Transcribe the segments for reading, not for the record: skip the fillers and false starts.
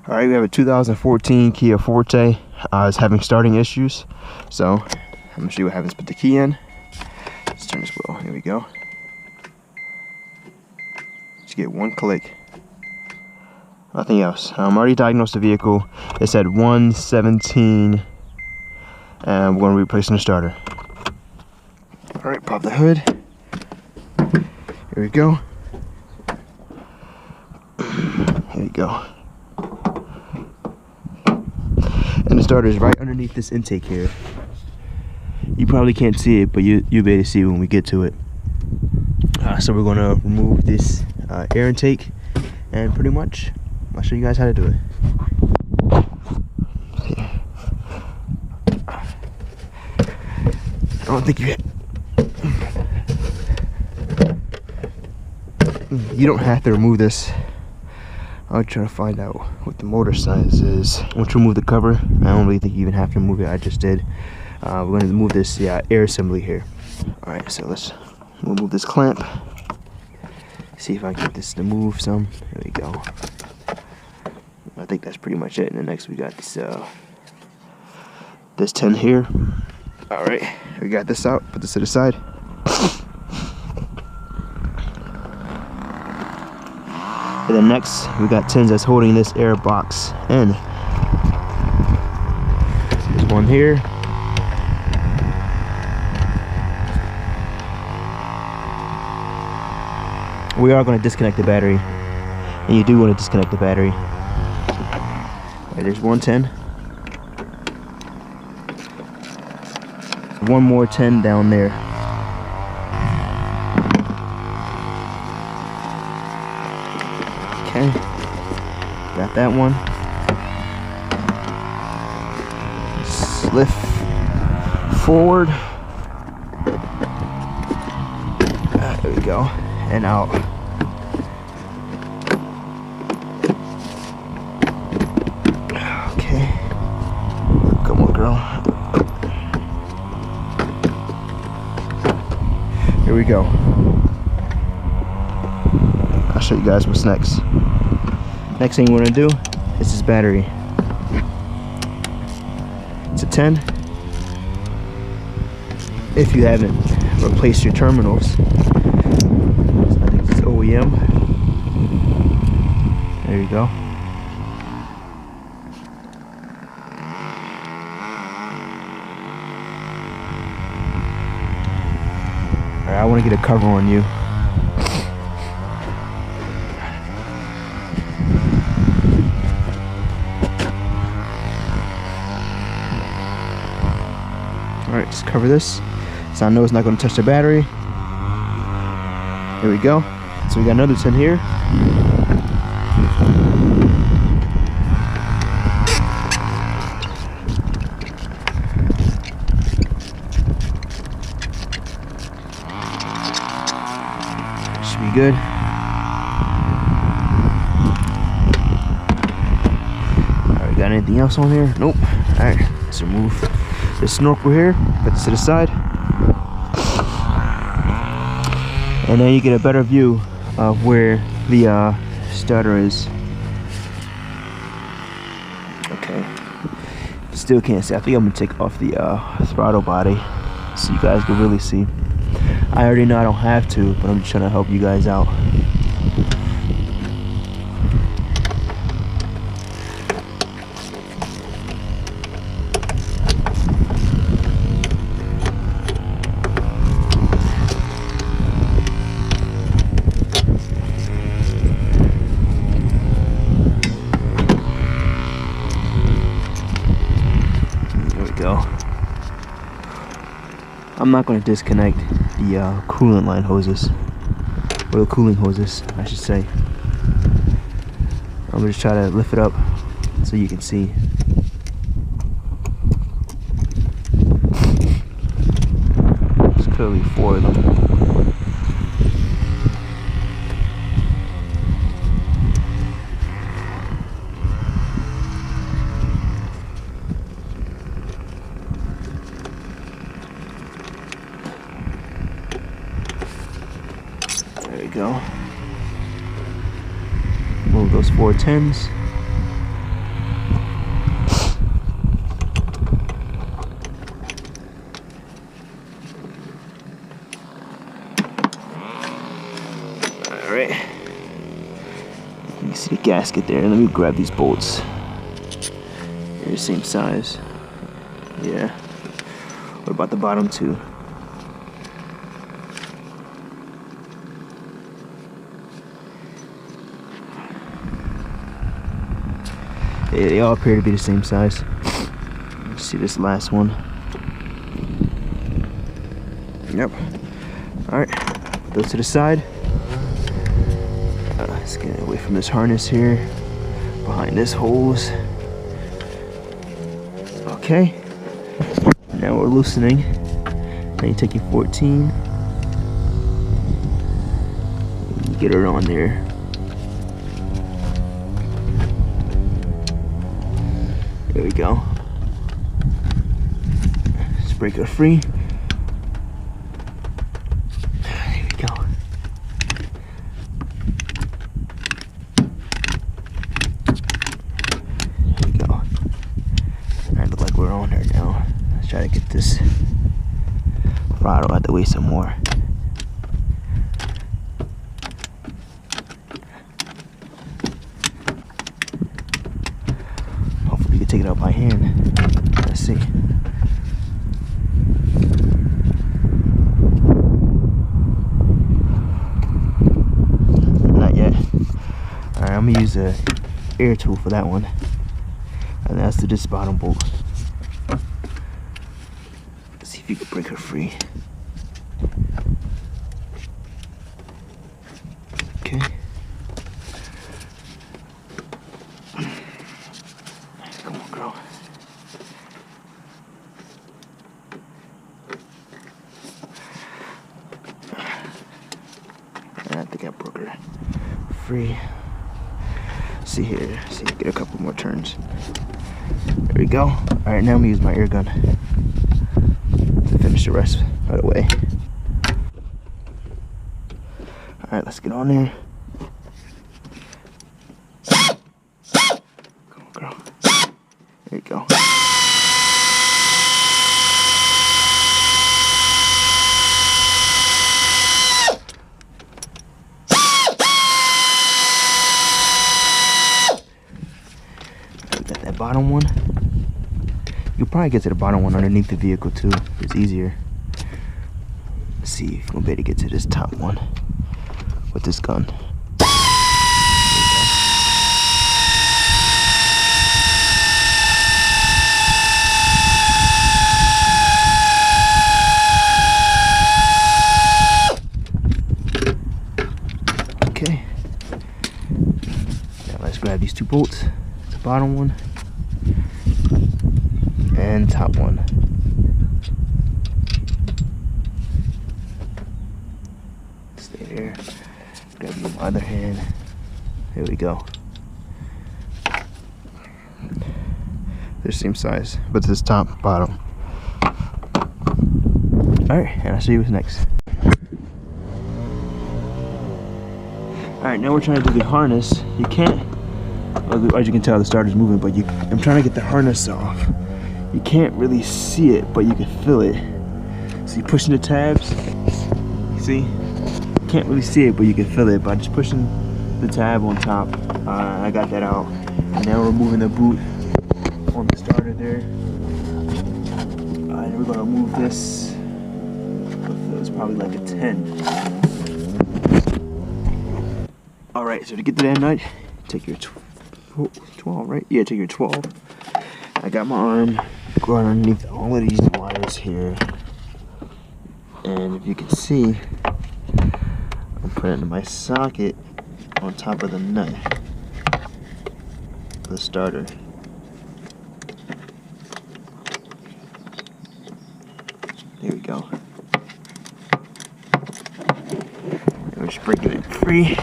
All right, we have a 2014 Kia Forte. It's having starting issues, so I'm gonna show you what happens. Put the key in. Let's turn this wheel. Here we go. Just get one click. Nothing else. I'm already diagnosed the vehicle. It said 117, and we're going to be replacing the starter. All right, pop the hood. Here we go. Here we go. And the starter is right underneath this intake here. You probably can't see it, but you'll be able to see it when we get to it. So we're going to remove this air intake, and pretty much I'll show you guys how to do it. I don't think you don't have to remove this. I'll try to find out what the motor size is. Once you remove the cover, I don't really think you even have to remove it. I just did. We're going to remove this air assembly here. Alright, so let's remove this clamp. See if I can get this to move some. There we go. I think that's pretty much it. And then next we got this 10 here. Alright, we got this out. Put this to the side. And then next, we got tins that's holding this air box in. There's one here. We are going to disconnect the battery, and you do want to disconnect the battery. Right, there's one tin. One more tin down there. Okay, got that one. Lift forward. There we go, and out. Okay, come on, girl. Here we go. I'll show you guys what's next. Next thing we're gonna do is this battery. It's a 10. If you haven't replaced your terminals, I think it's OEM. There you go. Alright, I want to get a cover on you. Alright, just cover this so I know it's not going to touch the battery. There we go. So we got another 10 here. Should be good. Alright, got anything else on here? Nope. Alright, let's remove this snorkel here, put this to the side, and then you get a better view of where the starter is. Okay, still can't see. I think I'm gonna take off the throttle body so you guys can really see. I already know I don't have to, but I'm just trying to help you guys out. I'm not going to disconnect the coolant line hoses, or the cooling hoses, I should say. I'm going to just try to lift it up so you can see. There's clearly 4 of them. There we go. Move those 4 10s. Alright. You can see the gasket there. Let me grab these bolts. They're the same size. Yeah. What about the bottom two? Yeah, they all appear to be the same size. Let's see this last one. Yep. Alright. Put those to the side. Let's get away from this harness here. Behind this hose. Okay. Now we're loosening. Now you take your 14. Get her on there. There we go. Let's break her free. There we go. There we go. Alright, look like we're on her now. Let's try to get this throttle out the way some more. Take it out by hand. Let's see. Not yet. Alright, I'm gonna use a air tool for that one. And that's to this bottom bolt. Let's see if you can break her free. Okay. Come on, girl. I think I broke her free. See here. See, get a couple more turns. There we go. Alright, now I'm gonna use my air gun to finish the rest right away. Alright, let's get on there. Come on, girl. There you go. Got that bottom one. You'll probably get to the bottom one underneath the vehicle too. It's easier. Let's see if we'll be able to get to this top one with this gun. Okay. Now let's grab these two bolts. The bottom one and top one. Stay there. Grab my other hand. There we go. They're the same size, but this top, bottom. Alright, and I'll see you what's next. Alright, now we're trying to do the harness. You can't, as you can tell, the starter's moving, but I'm trying to get the harness off. You can't really see it, but you can feel it. So you're pushing the tabs. You see? You can't really see it, but you can feel it by just pushing the tab on top. I got that out. And now we're moving the boot on the starter there. And we're gonna move this. It's probably like a 10. Alright, so to get to that nut, take your 12, right? Yeah, take your 12. I got my arm going underneath all of these wires here. And if you can see, I'm putting it in my socket on top of the nut for the starter. There we go. And we're just breaking it free.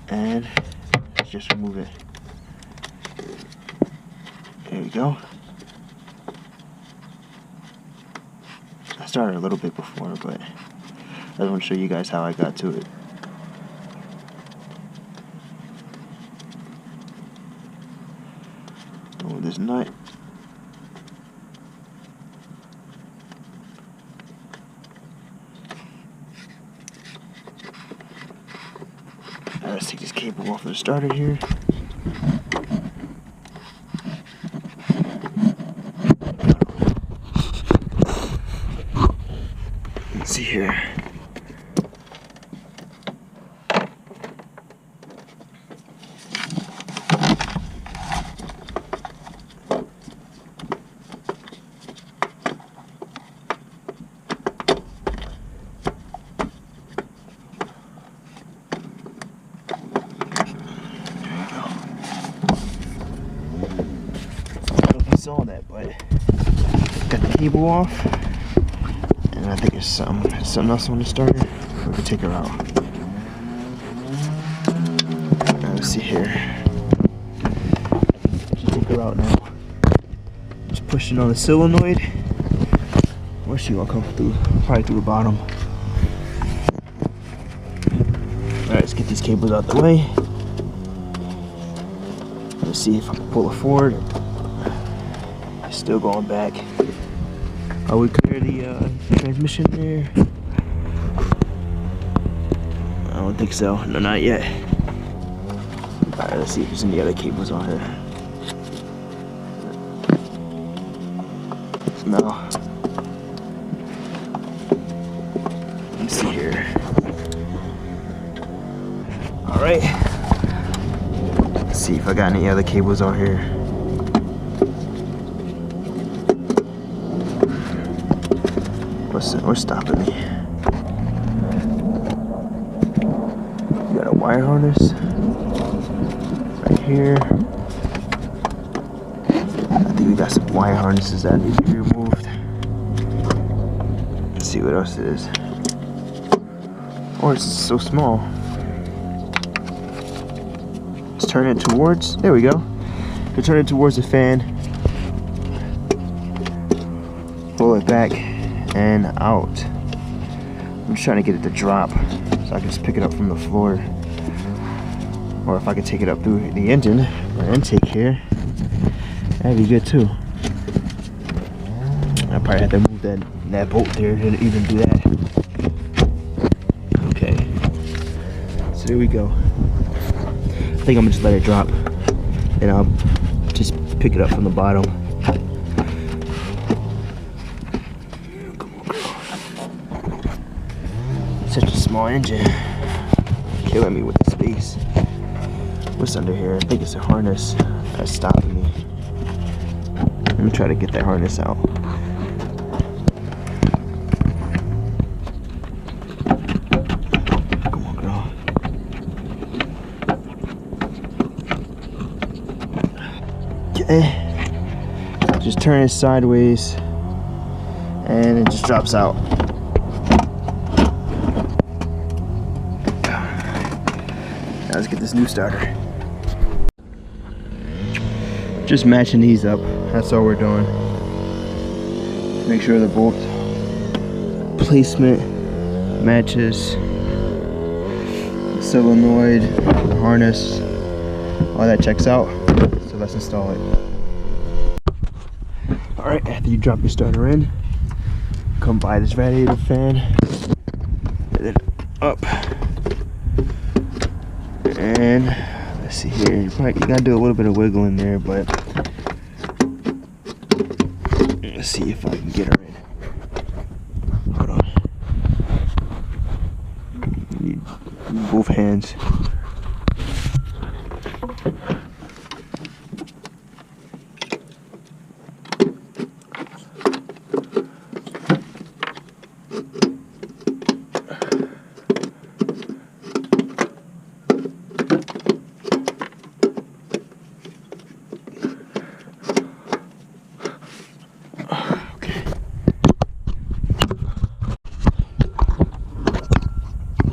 And let's just remove it. There we go. I started a little bit before, but I just want to show you guys how I got to it. Remove this nut. Let's take this cable off of the starter here. Let's see here. Saw that, but got the cable off, and I think it's something else on the starter. We can take her out. Let's see here. Just take her out now. Just pushing on the solenoid. Where's she gonna come through? Probably through the bottom. Alright, let's get these cables out the way. Let's see if I can pull it forward. Still going back. Oh, we clear the transmission there? I don't think so. No, not yet. Alright, let's see if there's any other cables on here. No. Let me see here. Alright. Let's see if I got any other cables on here. What's stopping me? You got a wire harness right here. I think we got some wire harnesses that need to be removed. Let's see what else it is. Oh, it's so small. Let's turn it towards. There we go. To turn it towards the fan. Pull it back and out. I'm just trying to get it to drop so I can just pick it up from the floor, or if I could take it up through the engine or intake here, that'd be good too. I probably have to move that bolt there to even do that. Okay, so there we go. I think I'm gonna just let it drop and I'll just pick it up from the bottom. Such a small engine, killing me with the space. What's under here? I think it's a harness that's stopping me. Let me try to get that harness out. Come on, girl. Okay. Just turn it sideways and it just drops out. Let's get this new starter. Just matching these up. That's all we're doing. Make sure the bolt placement matches the solenoid, the harness, all that checks out. So let's install it. Alright, after you drop your starter in, come by this radiator fan, and then up. And let's see here, you gotta do a little bit of wiggling there, but let's see if I can get her in. Hold on. Need both hands.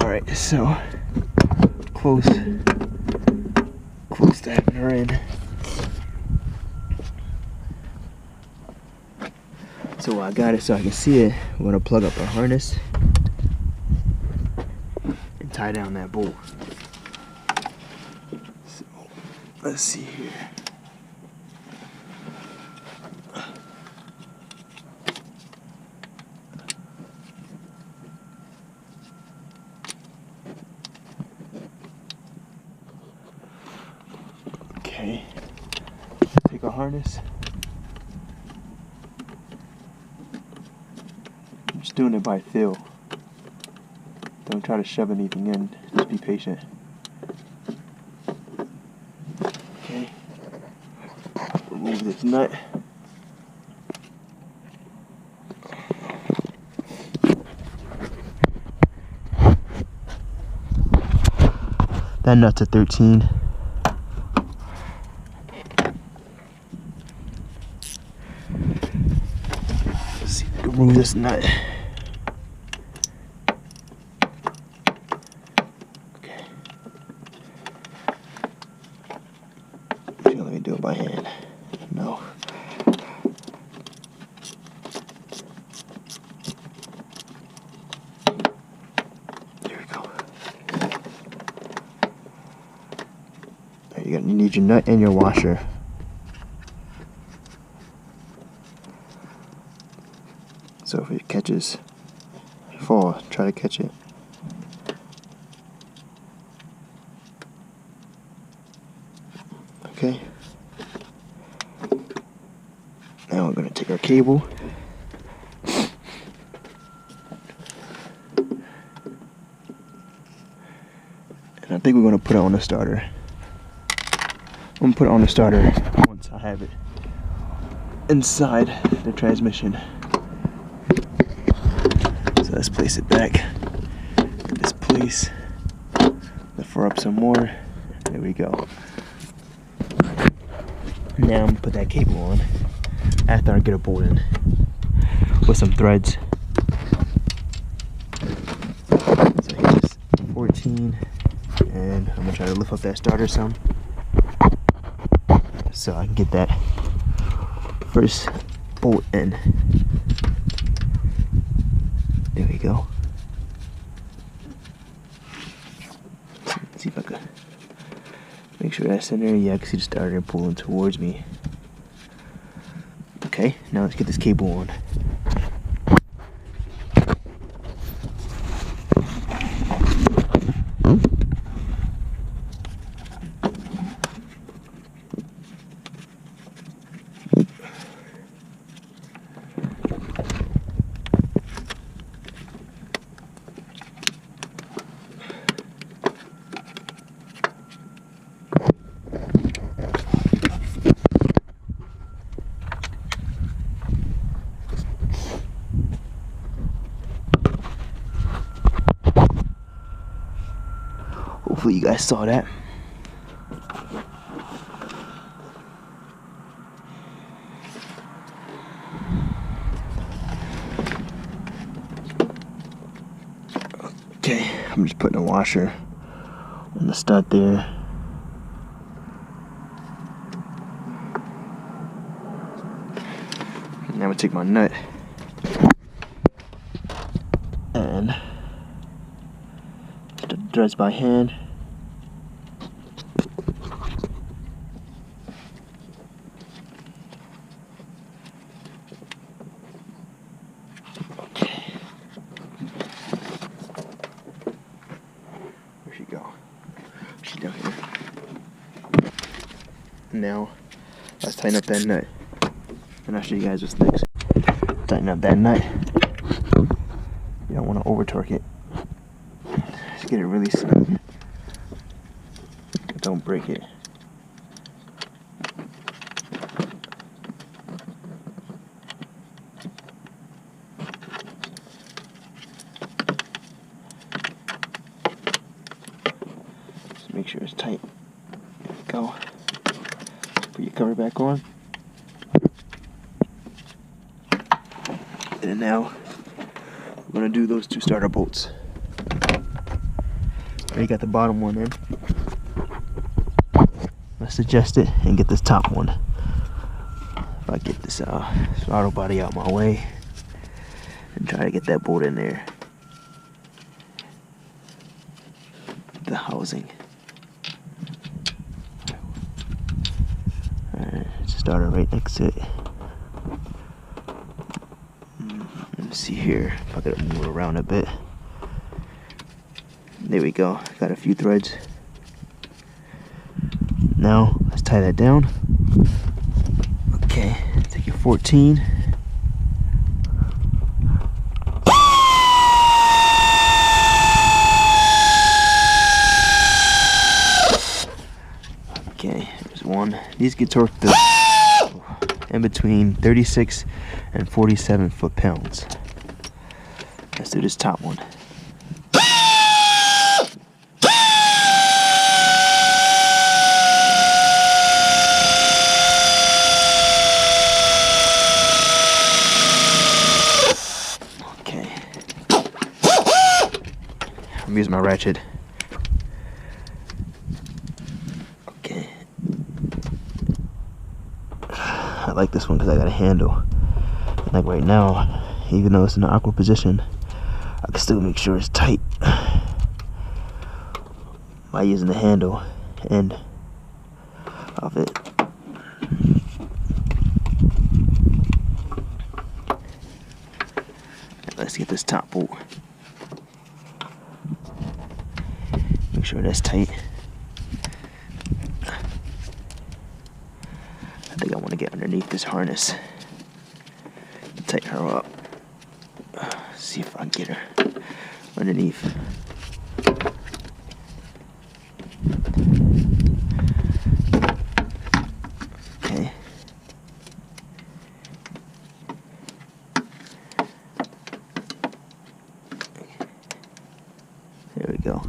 Alright, so close to having her in. So I got it so I can see it. I'm gonna plug up a harness and tie down that bolt. So let's see here. harness. I'm just doing it by feel. Don't try to shove anything in, just be patient. Okay, remove this nut. That nut's a 13. Let's see if I can remove this nut. Okay. Let me do it by hand. No. You need your nut and your washer. So if it catches, fall, try to catch it. Okay. Now we're going to take our cable. And I think we're going to put it on the starter. I'm going to put it on the starter once I have it inside the transmission. So let's place it back in this place. Lift her up some more. There we go. Now I'm going to put that cable on after I get a bolt in with some threads. So here's 14, and I'm going to try to lift up that starter some, so I can get that first bolt in. There we go. Let's see if I can make sure that's in there. Yeah, I can see the starter pulling towards me. Okay, now let's get this cable on. Hopefully you guys saw that. Okay, I'm just putting a washer on the stud there. Now I take my nut and the threads by hand. Down here. Now let's tighten up that nut, and I'll show you guys what's next. Tighten up that nut. You don't want to over torque it. Just get it really snug. Don't break it. Make sure it's tight. There we go. Put your cover back on. And now we're going to do those two starter bolts. Already got the bottom one in. Let's adjust it and get this top one. If I get this throttle body out my way and try to get that bolt in there. The housing. Starter right next to it. Let me see here if I could move it around a bit. There we go. Got a few threads. Now let's tie that down. 14. Okay, there's one. These get torqued in between 36 and 47 foot-pounds. Let's do this top one. Okay. I'm using my ratchet. Okay. I like this one because I got a handle. And like right now, even though it's in an awkward position, I can still make sure it's tight by using the handle end of it. Let's get this top bolt. Make sure that's tight. I think I want to get underneath this harness. Tighten her up. See if I can get her underneath. Okay. There we go.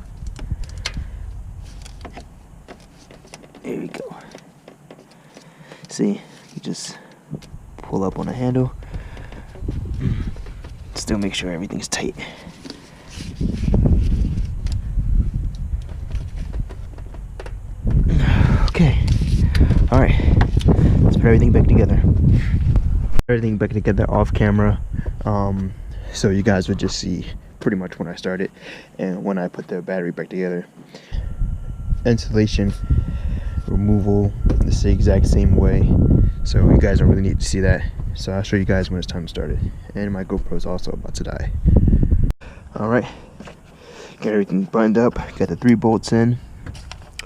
There we go. See, you just pull up on the handle. Still make sure everything's tight. Okay. Alright. Let's put everything back together. Everything back together off camera. So you guys would just see pretty much when I started and when I put the battery back together. Installation, removal, the exact same way. So you guys don't really need to see that. So I'll show you guys when it's time to start it. And my GoPro is also about to die. Alright. Got everything buttoned up. Got the 3 bolts in.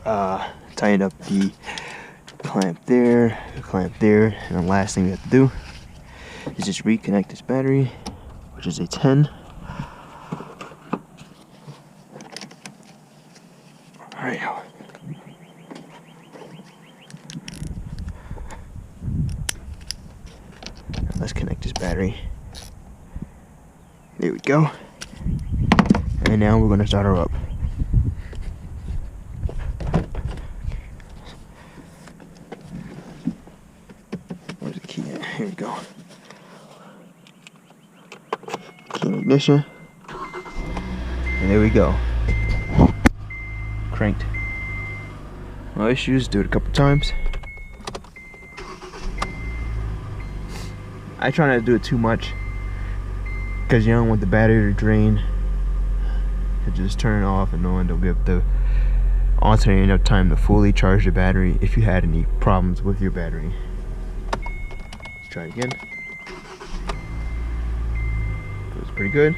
Tighten up the clamp there, and the last thing we have to do is just reconnect this battery, which is a 10. Alright. Let's connect this battery. There we go. And now we're going to start her up. Where's the key at? Here we go. Key ignition. And there we go. Cranked. No issues. Do it a couple times. I try not to do it too much because you don't want the battery to drain. You just turn it off and no one will be able to alternate enough time to fully charge the battery if you had any problems with your battery. Let's try it again. Feels pretty good.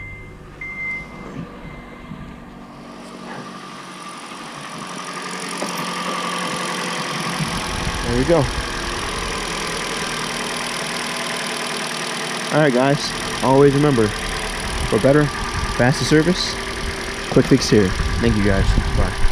There we go. Alright guys, always remember, for better, faster service, QuickFix here. Thank you guys. Bye.